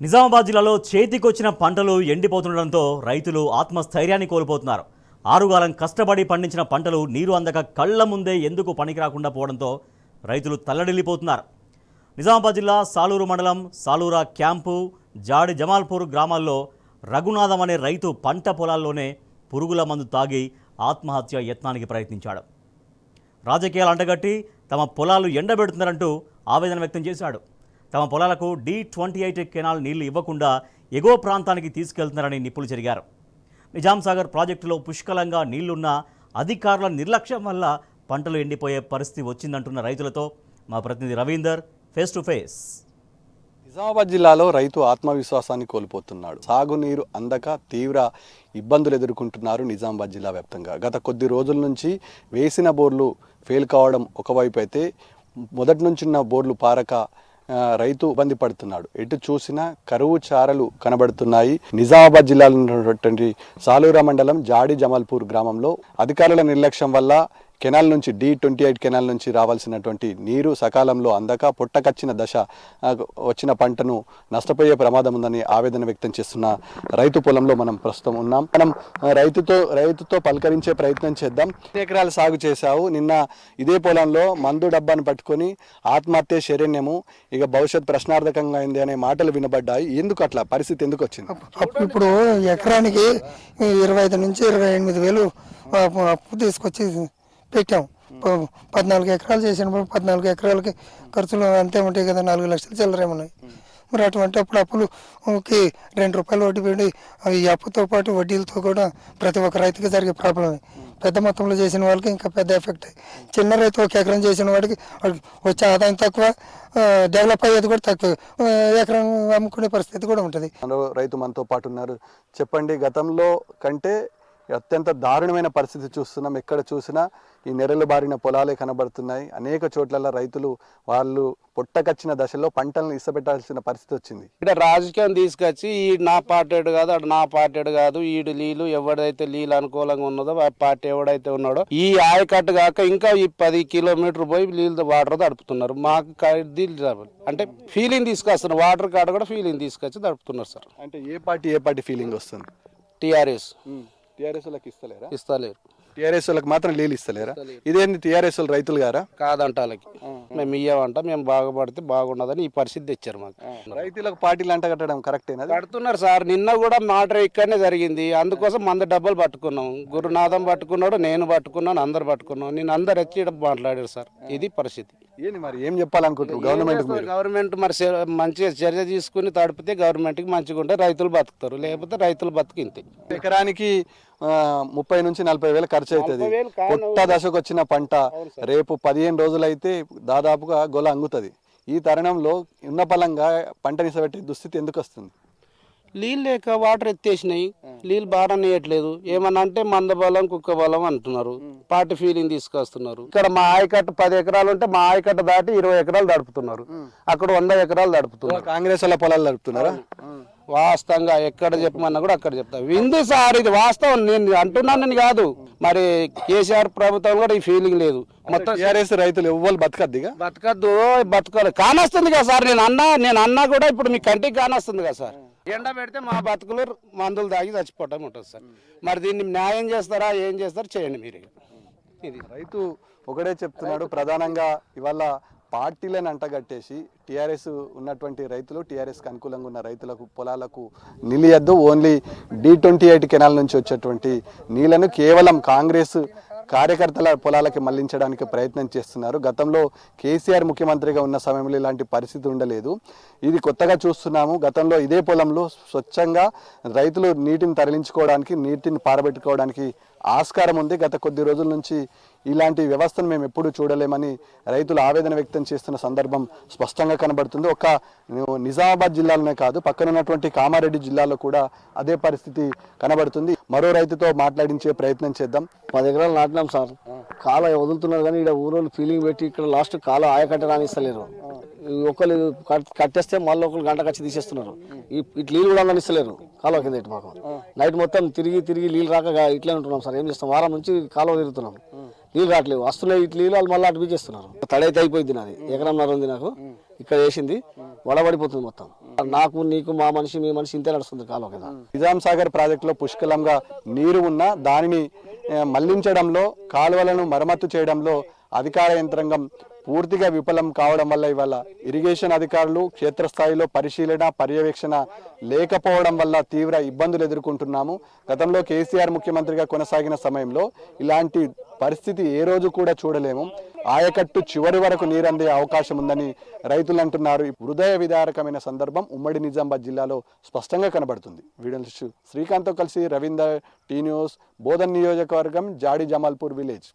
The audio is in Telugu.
నిజామాబాద్ జిల్లాలో చేతికొచ్చిన పంటలు ఎండిపోతుండడంతో రైతులు ఆత్మస్థైర్యాన్ని కోల్పోతున్నారు. ఆరుగాలం కష్టపడి పండించిన పంటలు నీరు అందక కళ్ల ముందే ఎందుకు పనికి రాకుండా పోవడంతో రైతులు తల్లడిల్లిపోతున్నారు. నిజామాబాద్ జిల్లా సాలూరు మండలం సాలూరా క్యాంపు జాడి జమాల్పూర్ గ్రామాల్లో రఘునాథం అనే రైతు పంట పొలాల్లోనే పురుగుల మందు తాగి ఆత్మహత్య యత్నానికి ప్రయత్నించాడు. రాజకీయాలు అంటగట్టి తమ పొలాలు ఎండబెడుతున్నారంటూ ఆవేదన వ్యక్తం చేశాడు. తమ పొలాలకు D28 కెనాల్ నీళ్లు ఇవ్వకుండా ఎగువ ప్రాంతానికి తీసుకెళ్తున్నారని నిప్పులు చెరిగారు. నిజాం సాగర్ ప్రాజెక్టులో పుష్కలంగా నీళ్లున్నా అధికారుల నిర్లక్ష్యం వల్ల పంటలు ఎండిపోయే పరిస్థితి వచ్చిందంటున్న రైతులతో మా ప్రతినిధి Ravinder face to face. Nizamabad జిల్లాలో రైతు ఆత్మవిశ్వాసాన్ని కోల్పోతున్నాడు. సాగునీరు అందక తీవ్ర ఇబ్బందులు ఎదుర్కొంటున్నారు నిజామాబాద్ జిల్లా వ్యాప్తంగా. గత కొద్ది రోజుల నుంచి వేసిన బోర్లు ఫెయిల్ కావడం ఒకవైపు అయితే మొదటి నుంచి ఉన్న బోర్లు పారక రైతు ఇబ్బంది పడుతున్నాడు. ఎటు చూసినా కరువు చారలు కనబడుతున్నాయి. నిజామాబాద్ జిల్లాలో ఉన్నటువంటి సాలూరా మండలం జాడి జమాల్పూర్ గ్రామంలో అధికారుల నిర్లక్ష్యం వల్ల కెనాల్ నుంచి D28 కెనాల్ నుంచి రావాల్సినటువంటి నీరు సకాలంలో అందక పొట్టకచ్చిన దశ వచ్చిన పంటను నష్టపోయే ప్రమాదం ఉందని ఆవేదన వ్యక్తం చేస్తున్న రైతు పొలంలో మనం ప్రస్తుతం ఉన్నాం. మనం రైతుతో పలకరించే ప్రయత్నం చేద్దాం. ఎకరాలు సాగు చేశావు, నిన్న ఇదే పొలంలో మందు డబ్బాను పట్టుకొని ఆత్మహత్య శరణ్యము, ఇక భవిష్యత్ ప్రశ్నార్థకంగా అయింది అనే మాటలు వినబడ్డాయి. ఎందుకు అట్లా పరిస్థితి ఎందుకు వచ్చింది? ఇప్పుడు ఎకరానికి 25 నుంచి 28 వేలు అప్పు తీసుకొచ్చి పెట్టాం. 14 ఎకరాలు చేసినప్పుడు 14 ఎకరాలకి ఖర్చులు అంతే ఉంటాయి కదా, 4 లక్షలు చిల్లరేమున్నాయి. మరి అటువంటి అప్పులకి ₹2 వడ్డీ పెట్టి ఈ అప్పుతో పాటు వడ్డీలతో కూడా ప్రతి ఒక్క రైతుకి జరిగే ప్రాబ్లమే. పెద్ద మొత్తంలో చేసిన వాళ్ళకి ఇంకా పెద్ద ఎఫెక్ట్. చిన్న రైతు ఒక ఎకరం చేసిన వాడికి వచ్చే ఆదాయం తక్కువ, డెవలప్ అయ్యేది కూడా తక్కువ, ఎకరం అమ్ముకునే పరిస్థితి కూడా ఉంటుంది. రైతు మనతో పాటు ఉన్నారు. చెప్పండి, గతంలో కంటే అత్యంత దారుణమైన పరిస్థితి చూస్తున్నాం. ఎక్కడ చూసినా ఈ నెరలు బారిన పొలాలే కనబడుతున్నాయి. అనేక చోట్ల రైతులు వాళ్ళు పొట్టకచ్చిన దశలో పంటలను ఇష్టపెట్టాల్సిన పరిస్థితి వచ్చింది. ఇక్కడ రాజకీయం తీసుకొచ్చి ఈ నా పార్టీడు కాదు, అటు నా పార్టీడు కాదు, ఈడు నీళ్ళు ఎవడైతే నీళ్ళు అనుకూలంగా ఉన్నదో ఆ పార్టీ ఎవడైతే ఉన్నాడో ఈ ఆయకట్టు కాక ఇంకా ఈ 10 కిలోమీటర్ పోయి నీళ్ళు వాటర్ తడుపుతున్నారు. మాకు అంటే ఫీలింగ్ తీసుకొస్తున్నారు, వాటర్ కాడ కూడా ఫీలింగ్ తీసుకొచ్చి తడుపుతున్నారు సార్. అంటే ఏ పార్టీ ఫీలింగ్ వస్తుంది? టీఆర్ఎస్ వాళ్ళకి ఇస్తలేరా? ఇస్తలేరు. టీఆర్ఎస్ వాళ్ళకి మాత్రం నీళ్ళు ఇస్తలేరా? ఇదేంటి టీఆర్ఎస్ వాళ్ళు రైతులు గారా? కాదంట వాళ్ళకి. మేము ఇయ్యమంట, మేము బాగుపడితే బాగున్నదని ఈ పరిస్థితి తెచ్చారు మాకు. రైతులకు పార్టీలు అంట కట్టడం కరెక్టేనా? కడుతున్నారు సార్. నిన్న కూడా మాట ఇక్కడనే జరిగింది. అందుకోసం 100 డబ్బాలు పట్టుకున్నాం. గురునాథం పట్టుకున్నాడు, నేను పట్టుకున్నాను, అందరు పట్టుకున్నాం. నేను అందరు వచ్చి మాట్లాడారు సార్. ఇది పరిస్థితి. ఏంటి మరి ఏం చెప్పాలనుకుంటున్నారు గవర్నమెంట్ మరి మంచిగా చర్య తీసుకుని తడిపితే గవర్నమెంట్కి మంచిగా ఉంటే రైతులు బతుకుతారు, లేకపోతే రైతులు బతికింతే. ఎకరానికి 30 నుంచి 40 వేలు ఖర్చు అవుతుంది. పుట్ట దశకు వచ్చిన పంట రేపు 15 రోజులైతే దాదాపుగా గొల అంగుతుంది. ఈ తరుణంలో ఉన్న పలంగా పంట నిసబెట్టే దుస్థితి ఎందుకు వస్తుంది? నీళ్ళు లేక వాటర్ ఎత్తేసినాయి, నీళ్ళు బాగా నీయట్లేదు. ఏమన్నా అంటే మంద బలం కుక్క బలం అంటున్నారు, పార్టీ ఫీలింగ్ తీసుకొస్తున్నారు. ఇక్కడ మా ఆయకట్టు 10 ఎకరాలు ఉంటే మా ఆయకట్టు దాటి 20 ఎకరాలు దడుపుతున్నారు, అక్కడ 100 ఎకరాలు దడుపుతున్నారు. కాంగ్రెస్ వాళ్ళ పొలాలు దడుపుతున్నారా? వాస్తవంగా ఎక్కడ చెప్పమన్నా కూడా అక్కడ చెప్తా. విందు సార్, ఇది వాస్తవం, నేను అంటున్నాను కాదు. మరి కేసీఆర్ ప్రభుత్వం కూడా ఈ ఫీలింగ్ లేదు. మొత్తం టీఆర్ఎస్ రైతులు ఎవ్వరు బతకద్దు, బతకాలి. కానొస్తుంది కదా సార్. నేను అన్నా కూడా ఇప్పుడు మీ కంటికి కానొస్తుంది కదా సార్. ఎండ పెడితే మా బతుకులు మందులు తాగి చచ్చిపోవటం ఉంటుంది సార్. మరి దీన్ని న్యాయం చేస్తారా, ఏం చేస్తారు చేయండి మీరు. ఇది రైతు ఒకటే చెప్తున్నాడు. ప్రధానంగా ఇవాళ పార్టీలను అంటగట్టేసి టీఆర్ఎస్ ఉన్నటువంటి రైతులు, టీఆర్ఎస్కి అనుకూలంగా ఉన్న రైతులకు పొలాలకు నిలియద్దు, ఓన్లీ D28 కెనాల్ నుంచి వచ్చేటువంటి నీళ్లను కేవలం కాంగ్రెస్ కార్యకర్తల పొలాలకి మళ్లించడానికి ప్రయత్నం చేస్తున్నారు. గతంలో కేసీఆర్ ముఖ్యమంత్రిగా ఉన్న సమయంలో ఇలాంటి పరిస్థితి ఉండలేదు. ఇది కొత్తగా చూస్తున్నాము. గతంలో ఇదే పొలంలో స్వచ్ఛంగా రైతులు నీటిని తరలించుకోవడానికి, నీటిని పారబెట్టుకోవడానికి ఆస్కారం ఉంది. గత కొద్ది రోజుల నుంచి ఇలాంటి వ్యవస్థను మేము ఎప్పుడూ చూడలేమని రైతులు ఆవేదన వ్యక్తం చేస్తున్న సందర్భం స్పష్టంగా కనబడుతుంది. ఒక్క నిజామాబాద్ జిల్లాలోనే కాదు, పక్కన ఉన్నటువంటి కామారెడ్డి జిల్లాలో కూడా అదే పరిస్థితి కనబడుతుంది. మరో రైతుతో మాట్లాడించే ప్రయత్నం చేద్దాం. 10 ఎకరాలు నాటినాం సార్. కాల వదులుతున్నారు కానీ ఇక్కడ ఊరోళ్ళు ఫీలింగ్ పెట్టి ఇక్కడ లాస్ట్ కాల ఆయకట్ట రానిస్తలేరు. ఒకళ్ళు కట్టేస్తే మళ్ళీ ఒకళ్ళు గంట కచ్చి తీసేస్తున్నారు. ఇటు నీళ్ళు కూడా ఇస్తలేరు కాలువ కింద. ఇటు మాకు నైట్ మొత్తం తిరిగి నీళ్ళు రాక ఇట్లే ఉంటున్నాం సార్. ఏం చేస్తాం, వారం నుంచి కాలువ తిరుగుతున్నాం, నీళ్ళు రావట్లేదు. వస్తున్నాయి ఇటు నీళ్ళు, వాళ్ళు మళ్ళీ అటు బీచేస్తున్నారు. తడైతే అయిపోయింది. నాది 1.5 ఎకరం ఉంది నాకు. ఇక్కడ వేసింది వడబడిపోతుంది మొత్తం. నాకు నీకు మా మనిషి మీ మనిషి ఇంతే నడుస్తుంది కాలం కదా. నిజాం సాగర్ ప్రాజెక్టులో పుష్కలంగా నీరు ఉన్నా దానిని మళ్లించడంలో, కాలువలను మరమ్మతు చేయడంలో అధికార యంత్రాంగం పూర్తిగా విఫలం కావడం వల్ల ఇవాళ ఇరిగేషన్ అధికారులు క్షేత్రస్థాయిలో పరిశీలన, పర్యవేక్షణ లేకపోవడం వల్ల తీవ్ర ఇబ్బందులు ఎదుర్కొంటున్నాము. గతంలో కేసీఆర్ ముఖ్యమంత్రిగా కొనసాగిన సమయంలో ఇలాంటి పరిస్థితి ఏ రోజు కూడా చూడలేము. ఆయకట్టు చివరి వరకు నీరందే అవకాశం ఉందని రైతులు అంటున్నారు. హృదయ విదారకమైన సందర్భం ఉమ్మడి నిజామాబాద్ జిల్లాలో స్పష్టంగా కనబడుతుంది. వీడియో శ్రీకాంత్తో కలిసి రవీందర్, టీ న్యూస్, బోధన్ నియోజకవర్గం, జాడి జమాల్పూర్ విలేజ్.